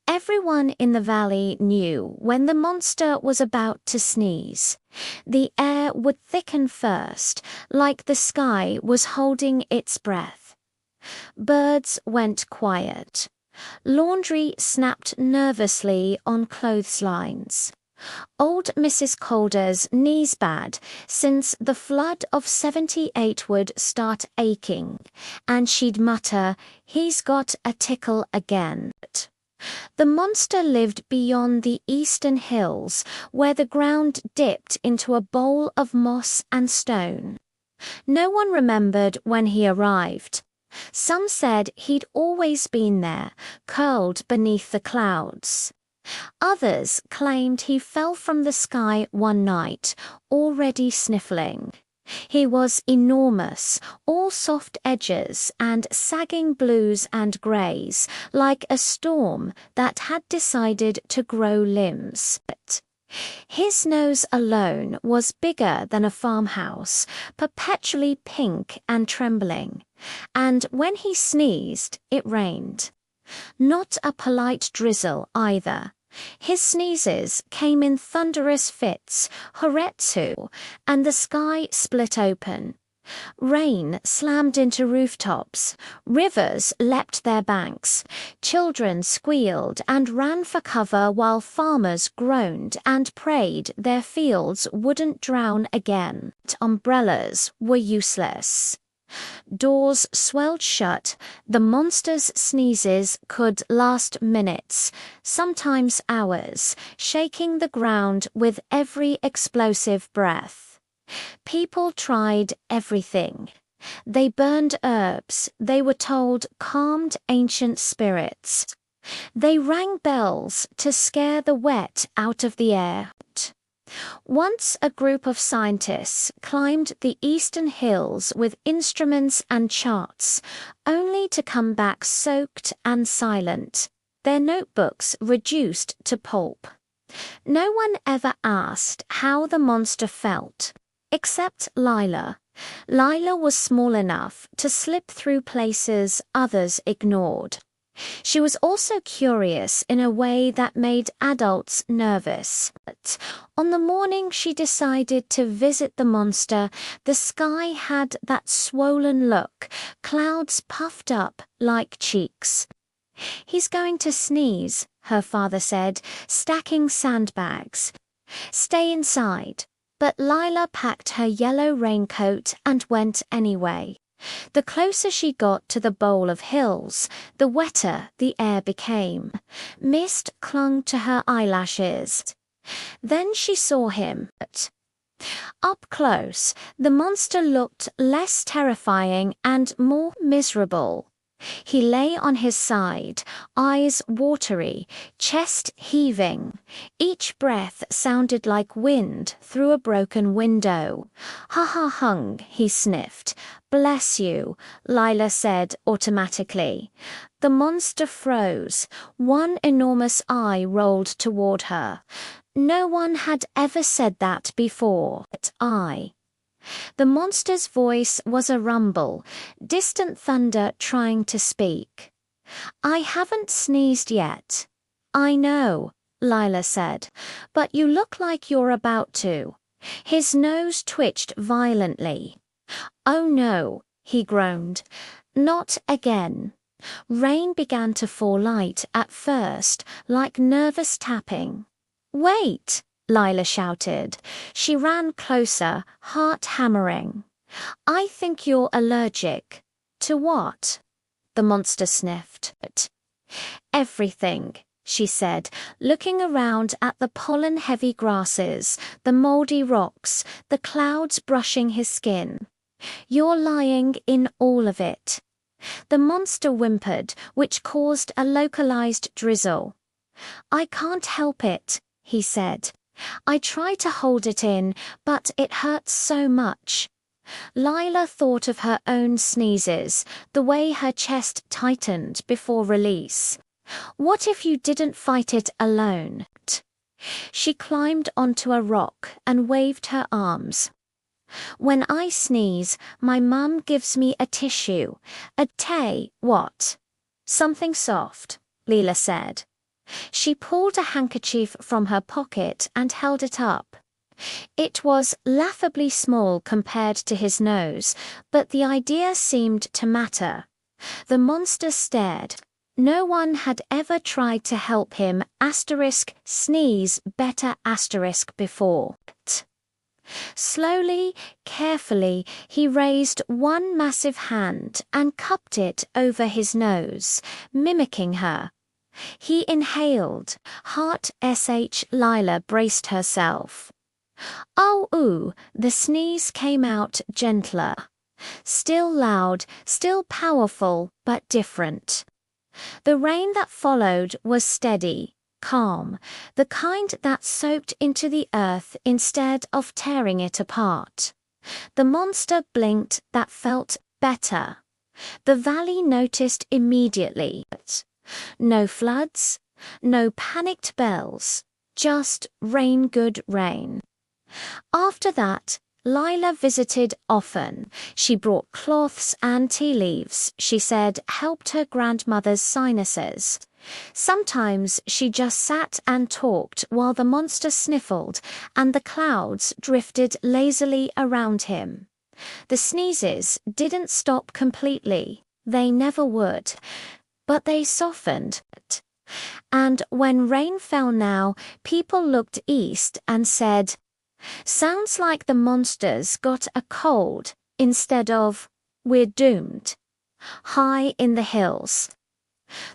Everyone in the valley knew when the monster was about to sneeze. The air would thicken first, like the sky was holding its breath. Birds went quiet. Laundry snapped nervously on clotheslines. Old Mrs. Calder's knees bad since the flood of '78 would start aching, and she'd mutter, "He's got a tickle again." The monster lived beyond the eastern hills, where the ground dipped into a bowl of moss and stone. No one remembered when he arrived. Some said he'd always been there, curled beneath the clouds. Others claimed he fell from the sky one night, already sniffling. He was enormous, all soft edges and sagging blues and greys, like a storm that had decided to grow limbs. His nose alone was bigger than a farmhouse, perpetually pink and trembling, and when he sneezed, it rained. Not a polite drizzle either. His sneezes came in thunderous fits, horetsu, and the sky split open. Rain slammed into rooftops, rivers leapt their banks, children squealed and ran for cover while farmers groaned and prayed their fields wouldn't drown again. Umbrellas were useless. Doors swelled shut, the monster's sneezes could last minutes, sometimes hours, shaking the ground with every explosive breath. People tried everything. They burned herbs, they were told calmed ancient spirits. They rang bells to scare the wet out of the air. Once a group of scientists climbed the eastern hills with instruments and charts, only to come back soaked and silent, their notebooks reduced to pulp. No one ever asked how the monster felt, except Lila. Lila was small enough to slip through places others ignored. She was also curious in a way that made adults nervous. But on the morning she decided to visit the monster, the sky had that swollen look, clouds puffed up like cheeks. "He's going to sneeze," her father said, stacking sandbags. "Stay inside." But Lila packed her yellow raincoat and went anyway. The closer she got to the bowl of hills, the wetter the air became. Mist clung to her eyelashes. Then she saw him. Up close, the monster looked less terrifying and more miserable. He lay on his side, eyes watery, chest heaving. Each breath sounded like wind through a broken window. "Ha ha hung," he sniffed. "Bless you," Lila said automatically. The monster froze. One enormous eye rolled toward her. No one had ever said that before. The monster's voice was a rumble, distant thunder trying to speak. "I haven't sneezed yet." "I know," Lila said, "but you look like you're about to." His nose twitched violently. "Oh no," he groaned. "Not again." Rain began to fall light at first, like nervous tapping. "Wait!" Lila shouted. She ran closer, heart hammering. "I think you're allergic." "To what?" The monster sniffed. "Everything," she said, looking around at the pollen-heavy grasses, the moldy rocks, the clouds brushing his skin. "You're lying in all of it." The monster whimpered, which caused a localized drizzle. "I can't help it," he said. "I try to hold it in, but it hurts so much." Lila thought of her own sneezes, the way her chest tightened before release. What if you didn't fight it alone? She climbed onto a rock and waved her arms. "When I sneeze, my mum gives me a tissue. A what?" "Something soft." Leela said. She pulled a handkerchief from her pocket and held it up. It was laughably small compared to his nose, but the idea seemed to matter. The monster stared. No one had ever tried to help him sneeze better before. Slowly, carefully, he raised one massive hand and cupped it over his nose, mimicking her. He inhaled. Heart sh. Leila braced herself. Oh, ooh, the sneeze came out gentler. Still loud, still powerful, but different. The rain that followed was steady, calm, the kind that soaked into the earth instead of tearing it apart. The monster blinked. That felt better. The valley noticed immediately. No floods, no panicked bells, just rain, good rain. After that, Leila visited often. She brought cloths and tea leaves, she said, helped her grandmother's sinuses. Sometimes she just sat and talked while the monster sniffled and the clouds drifted lazily around him. The sneezes didn't stop completely. They never would. But they softened. And when rain fell now, people looked east and said, "Sounds like the monster's got a cold," instead of, "We're doomed." High in the hills.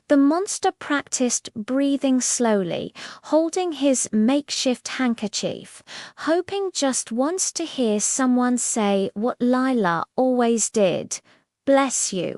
The monster practiced breathing slowly, holding his makeshift handkerchief, hoping just once to hear someone say what Leila always did, "Bless you."